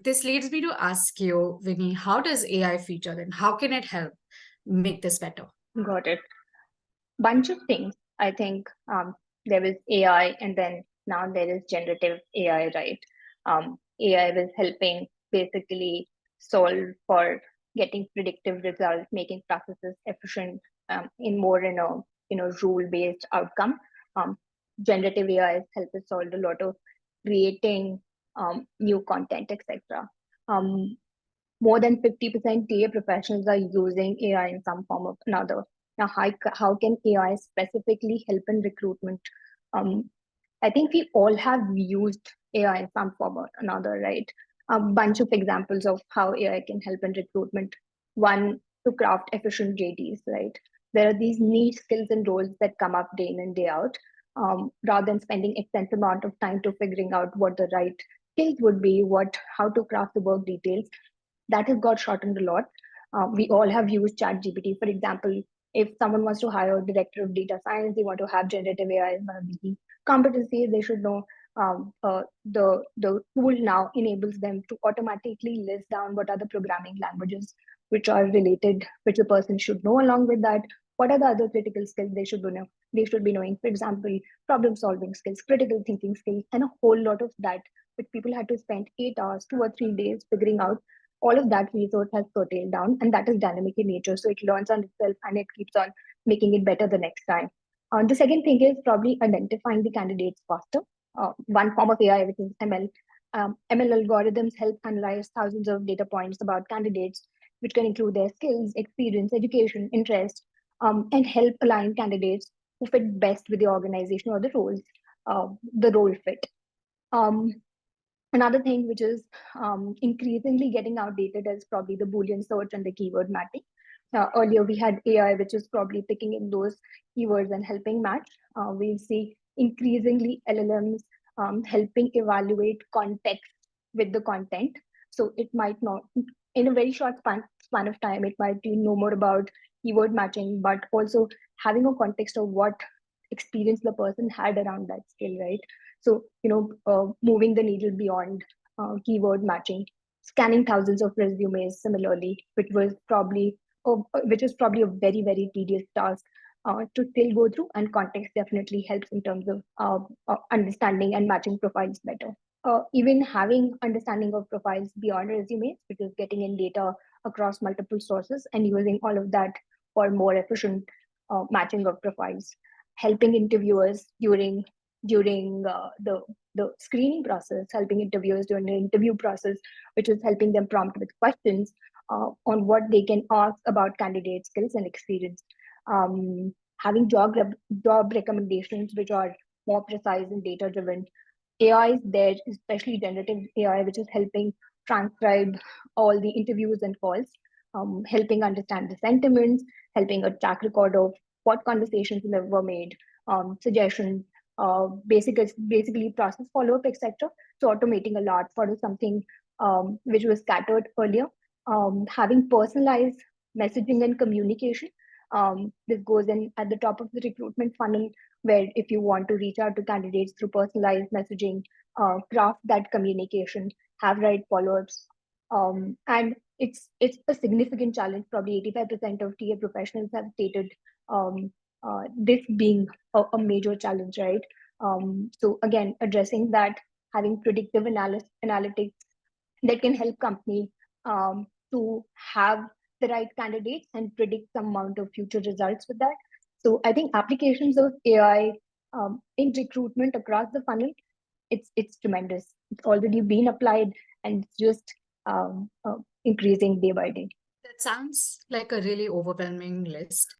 This leads me to ask you, Vinny, how does AI feature and how can it help make this better? Got it. Bunch of things. I think there was AI, and then now there is generative AI, right? AI was helping basically solve for getting predictive results, making processes efficient in a rule based outcome. Um, Generative AI has helped us solve a lot of creating new content, etc. Um, More than 50% TA professionals are using AI in some form or another. Now, how can AI specifically help in recruitment? Um, I think we all have used AI in some form or another, right? A bunch of examples of how AI can help in recruitment. One, to craft efficient JDs, right? There are these niche skills and roles that come up day in and day out. Rather than spending extensive amount of time to figuring out what the right skills would be, how to craft the work details, that has got shortened a lot. We all have used ChatGPT. For example, if someone wants to hire a director of data science, they want to have generative AI as one of the key competencies, they should know the tool now enables them to automatically list down what are the programming languages which are related, which the person should know. Along with that, what are the other critical skills they should know? They should be knowing, for example, problem solving skills, critical thinking skills, and a whole lot of that, which people had to spend 8 hours, 2 or 3 days figuring out. All of that resource has curtailed down, and that is dynamic in nature. So it learns on itself and it keeps on making it better the next time. The second thing is probably identifying the candidates faster. One form of AI, which is ML. ML algorithms help analyze thousands of data points about candidates, which can include their skills, experience, education, interest, and help align candidates who fit best with the organization or the role fit. Um, Another thing which is increasingly getting outdated is probably the Boolean search and the keyword matching. Earlier, we had AI, which is probably picking in those keywords and helping match. We see increasingly LLMs helping evaluate context with the content. So it might not, in a very short span of time, it might be no more about keyword matching, but also having a context of what experience the person had around that skill, right? So, moving the needle beyond keyword matching, scanning thousands of resumes similarly, which is probably a very, very tedious task to still go through, and context definitely helps in terms of understanding and matching profiles better. Even having understanding of profiles beyond resumes, which is getting in data across multiple sources and using all of that for more efficient matching of profiles, helping interviewers during the screening process, helping interviewers during the interview process, which is helping them prompt with questions on what they can ask about candidate skills and experience. Having job recommendations which are more precise and data driven. AI is there, especially generative AI, which is helping transcribe all the interviews and calls, helping understand the sentiments, helping a track record of what conversations were made, suggestions, basically process follow-up, etc. So automating a lot for something which was scattered earlier. Having personalized messaging and communication. This goes in at the top of the recruitment funnel, where if you want to reach out to candidates through personalized messaging, craft that communication, have right follow-ups. And it's a significant challenge. Probably 85% of TA professionals have stated this being a major challenge, right? So again, addressing that, having predictive analytics that can help company to have the right candidates and predict some amount of future results with that. So I think applications of AI in recruitment across the funnel, it's tremendous. It's already been applied, and it's just increasing day by day. That sounds like a really overwhelming list.